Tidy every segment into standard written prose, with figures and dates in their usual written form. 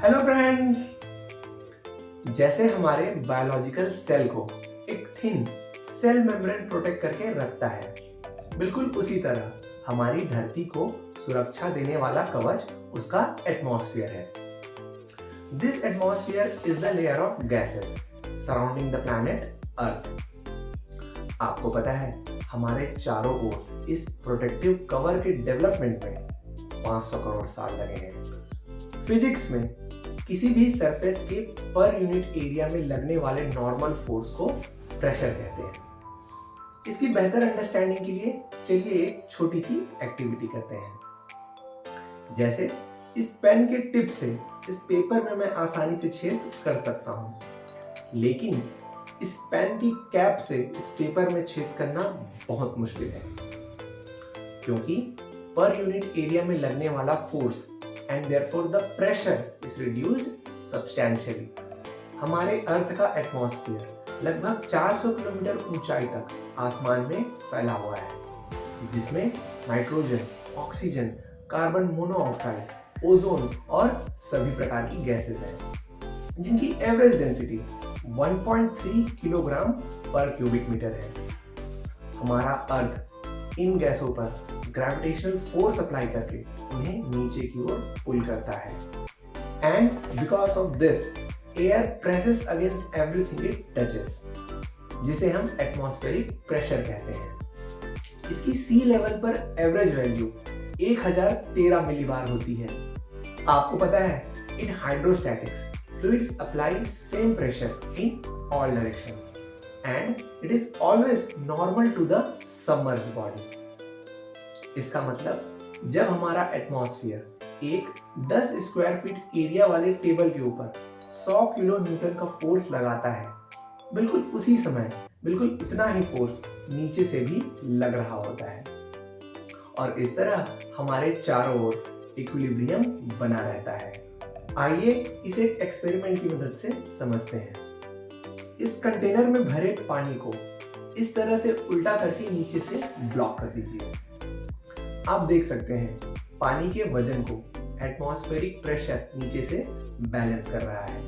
Hello friends. जैसे हमारे biological cell को एक थिन सेल मेम्ब्रेन प्रोटेक्ट करके रखता है, बिल्कुल उसी तरह हमारी धरती को सुरक्षा देने वाला कवच उसका एटमॉस्फेयर है। This atmosphere is the layer of gases surrounding the planet earth. आपको पता है हमारे चारों ओर इस प्रोटेक्टिव कवर के डेवलपमेंट में 500 करोड़ साल लगे हैं। फिजिक्स में किसी भी सरफेस के पर यूनिट एरिया में लगने वाले नॉर्मल फोर्स को प्रेशर कहते हैं। इसकी बेहतर अंडरस्टैंडिंग के लिए चलिए एक छोटी सी एक्टिविटी करते हैं। जैसे इस पेन के टिप से इस पेपर में मैं आसानी से छेद कर सकता हूँ, लेकिन इस पेन की कैप से इस पेपर में छेद करना बहुत मुश्किल है, क्योंकि पर यूनिट एरिया में लगने वाला force and therefore the pressure is reduced substantially। हमारे अर्थ का एटमॉस्फेयर लगभग 400 किलोमीटर ऊंचाई तक आसमान में फैला हुआ है, जिसमें nitrogen, oxygen, carbon monoxide, ozone और सभी प्रकार की गैसेस हैं, जिनकी एवरेज डेंसिटी 1.3 किलोग्राम पर क्यूबिक मीटर है। हमारा अर्थ इन गैसों पर ग्रेविटेशनल फोर्स अप्लाई करके उन्हें नीचे की ओर पुल करता है, and because of this air presses against everything it touches, जिसे हम एटमॉस्फेरिक प्रेशर कहते हैं। इसकी सी लेवल पर एवरेज वैल्यू 1013 मिलीबार होती है। आपको पता है in hydrostatics fluids apply same pressure in all directions and it is always normal to the submerged body. इसका मतलब जब हमारा एटमॉस्फेयर एक 10 स्क्वायर फीट एरिया वाले टेबल के ऊपर 100 किलो न्यूटन का फोर्स लगाता है, बिल्कुल उसी समय बिल्कुल इतना ही फोर्स नीचे से भी लग रहा होता है, और इस तरह हमारे चारों ओर इक्विलिब्रियम बना रहता है। आइए इसे एक्सपेरिमेंट की मदद से समझते हैं। इस कंटेनर में भरे पानी को इस तरह से उल्टा करके नीचे से ब्लॉक कर दीजिए। आप देख सकते हैं पानी के वजन को एटमॉस्फेरिक प्रेशर नीचे से बैलेंस कर रहा है,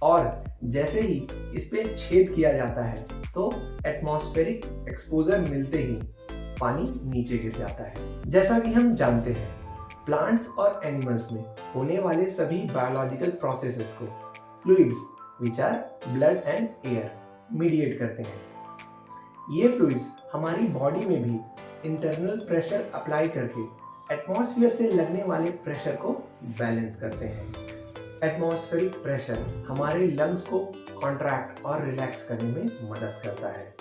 और जैसे ही इस पे छेद किया जाता है तो एटमॉस्फेरिक एक्सपोजर मिलते ही पानी नीचे गिर जाता है। जैसा कि हम जानते हैं प्लांट्स और एनिमल्स में होने वाले सभी बायोलॉजिकल प्रोसेसेस को fluids which are blood and air mediate करते हैं। ये फ्लूइड्स हमारी बॉडी में भी इंटरनल प्रेशर अप्लाई करके एटमॉस्फेयर से लगने वाले प्रेशर को बैलेंस करते हैं। एटमॉस्फेरिक प्रेशर हमारे लंग्स को कॉन्ट्रैक्ट और रिलैक्स करने में मदद करता है।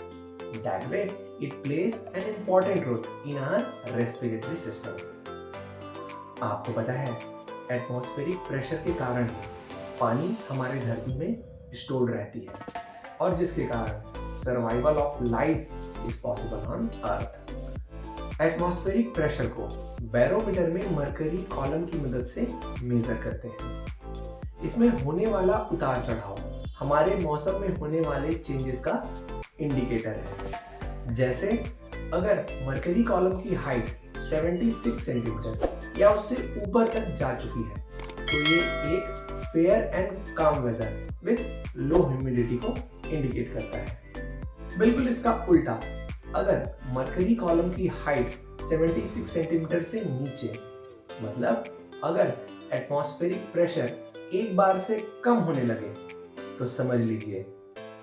That way it plays an important role in our respiratory system. आपको पता है एटमॉस्फेरिक प्रेशर के कारण पानी हमारी धरती में स्टोर्ड रहती है, और जिसके कारण survival of life is possible on earth. Atmospheric pressure को बैरोमीटर में मरकरी कॉलम की मदद से मेजर करते हैं। इसमें होने वाला उतार चढ़ाव हमारे मौसम में होने वाले चेंजेस का इंडिकेटर है। जैसे अगर मरकरी कॉलम की हाइट 76 सेंटीमीटर या उससे ऊपर तक जा चुकी है तो ये एक फेयर एंड काम वेदर विथ लो ह्यूमिडिटी को इंडिकेट करता है। बिल्कुल इसका उल्टा, अगर मरकरी कॉलम की हाइट 76 सेंटीमीटर से नीचे, मतलब अगर एटमॉस्फेरिक प्रेशर एक बार से कम होने लगे, तो समझ लीजिए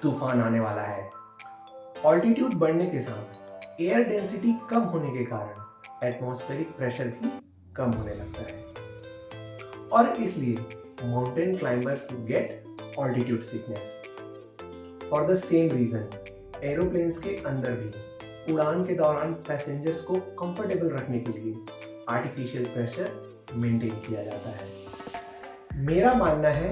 तूफान आने वाला है। ऑल्टीट्यूड बढ़ने के साथ एयर डेंसिटी कम होने के कारण एटमॉस्फेरिक प्रेशर भी कम होने लगता है, और इसलिए mountain climbers get altitude sickness. For the same reason aeroplanes के अंदर भी उड़ान के दौरान पैसेंजर्स को कंफर्टेबल रखने के लिए आर्टिफिशियल प्रेशर मेंटेन किया जाता है। मेरा मानना है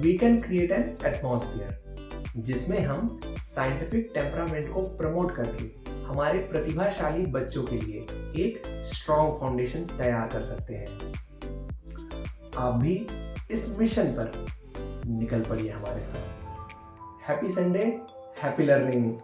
we can create an atmosphere जिसमें हम साइंटिफिक टेम्परामेंट को प्रमोट करके हमारे प्रतिभाशाली बच्चों के लिए एक स्ट्रॉन्ग फाउंडेशन तैयार कर सकते हैं। आप भी इस मिशन पर निकल पड़िए हमारे साथ। Happy Sunday, happy learning.